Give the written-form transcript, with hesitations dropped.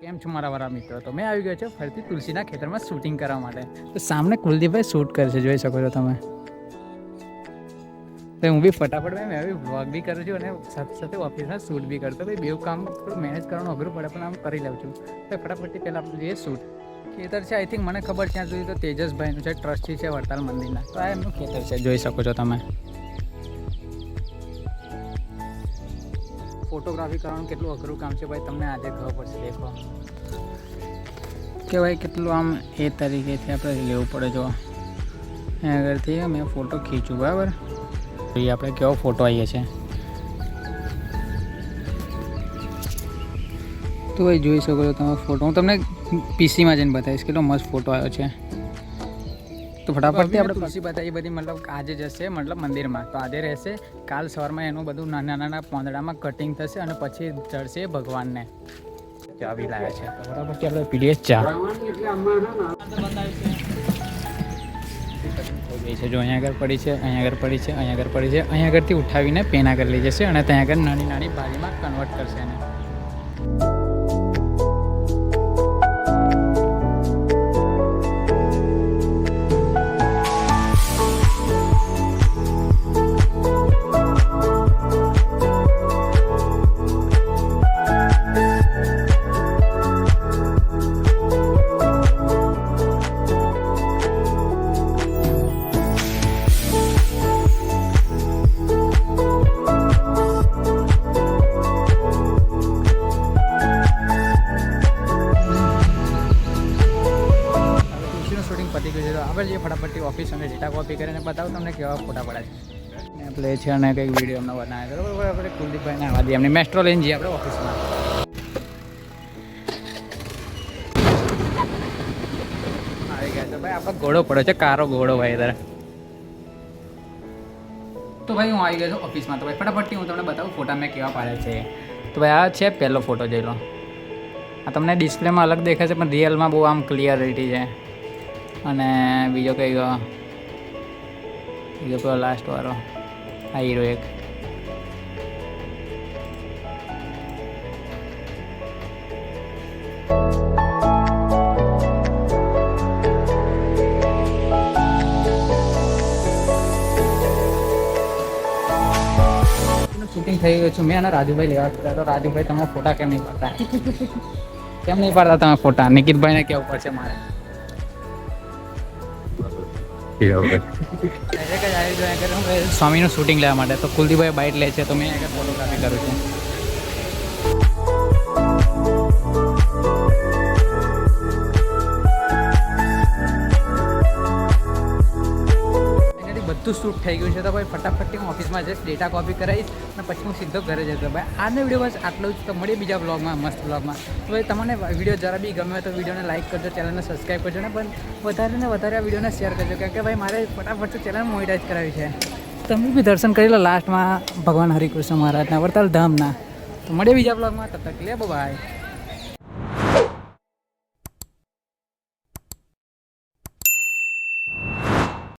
કેમ છો મારા વાળા મિત્રો? તો મેં આવી ગયો છું ફરીથી તુલસીના ખેતરમાં શૂટિંગ કરવા માટે. તો સામને કુલદીપભાઈ શૂટ કરે છે, જોઈ શકો છો તમે. તો હું બી ફટાફટ મેં બી વ્લોગ બી કરું છું અને સાથે સાથે ઓફિસમાં શૂટ બી કરતો. ભાઈ બેવ કામ થોડું મેનેજ કરવાનું અઘરું પડે પણ આમ કરી લઉં છું. તો ફટાફટથી પહેલાં આપણે જોઈએ શૂટ. ખેતર છે આઈ થિંક મને ખબર ત્યાં સુધી તો તેજસભાઈનું છે, ટ્રસ્ટી છે વડતાલ મંદિરના. તો આ એમનું ખેતર છે, જોઈ શકો છો તમે. ફોટોગ્રાફી કરવાનું કેટલું અઘરું કામ છે ભાઈ, તમને આજે ખબર પડશે. દેખો કે ભાઈ કેટલું આમ એ તરીકેથી આપણે લેવું પડે. જો અહીંયા આગળથી મેં ફોટો ખીંચું, બરાબર. જોઈએ આપણે કેવો ફોટો આવીએ છે. તો ભાઈ જોઈ શકો છો તમે ફોટો. હું તમને પીસીમાં જઈને બતાવીશ કેટલો મસ્ત ફોટો આવ્યો છે. તો ફટાફટથી આપણે તુલસી બતાવી બધી મતલબ આજે જશે મતલબ મંદિરમાં. તો આજે રહેશે, કાલ સવારમાં એનું બધું નાના નાના પાંદડામાં કટિંગ થશે અને પછી ચડશે ભગવાનને. ચા બી લાવ્યા છે, તો ફટાફટથી આપણે પીડીએ ચા. જો અહીંયા આગળ પડી છે, અહીંયા આગળ પડી છે, અહીંયા આગળ પડી છે. અહીંયા આગળથી ઉઠાવીને પેન આગળ લઈ જશે અને ત્યાં આગળ નાની નાની ભાજીમાં કન્વર્ટ કરશે એને. પતી ગયું છે. તો આપણે જે ફટાફટથી ઓફિસ અને ડેટા કોપી કરીને બતાવું તમને કેવા ફોટા પડે છે. આપણે છે અને કંઈક વિડીયો અમને બનાવ્યો તો બરાબર. આપણે કુલદીપભાઈને આવવા દઈએ, એમને મેસ્ટ્રો લઈને જઈએ આપણે ઓફિસમાં. આવી ગયા છે ભાઈ, આપણો ઘોડો પડ્યો છે, કારો ઘોડો ભાઈ તારે. તો ભાઈ હું આવી ગયો છું ઓફિસમાં. તો ભાઈ ફટાફટથી હું તમને બતાવું ફોટા મેં કેવા પાડ્યા છે. તો ભાઈ આ છે પહેલો ફોટો, જોઈ લો. આ તમને ડિસ્પ્લેમાં અલગ દેખાય છે પણ રિયલમાં બહુ આમ ક્લિયરિટી છે. અને બીજો કઈ ગયો, બીજો પેલો લાસ્ટ વાળો આ હીરો એક. શૂટિંગ થઈ ગયું છું મેં અને રાજુભાઈ લેવા હતા. તો રાજુભાઈ તમે ફોટા કેમ નહીં પાડતા? કેમ નહીં પાડતા તમે ફોટા? નિકિતભાઈને કેવું પડશે મારે. સ્વામીનું શૂટિંગ લેવા માટે. તો કુલદીપભાઈ બાઇક લે છે તો મેં આગળ ફોટોગ્રાફી કરું છું. બધું શૂટ થઈ ગયું છે. તો ભાઈ ફટાફટથી હું ઓફિસમાં જઈશ, ડેટા કોપી કરાવીશ અને પછી હું સીધો ઘરે જતો. ભાઈ આજનો વિડીયો બસ આટલું જ. તો મળીએ બીજા બ્લોગમાં, મસ્ત બ્લોગમાં. તો ભાઈ તમને વિડીયો જરા બી ગમે તો વિડીયોને લાઇક કરજો, ચેનલને સબસ્ક્રાઈબ કરજો ને પણ વધારે ને વધારે આ વિડીયોને શેર કરજો. કારણ કે ભાઈ મારે ફટાફટ ચેનલ મોનિટાઈઝ કરાવી છે. તમે બી દર્શન કરી લો લાસ્ટમાં ભગવાન હરિકૃષ્ણ મહારાજના વડતાલ ધામના. તો મળીએ બીજા બ્લોગમાં, તબ તક લે બાય.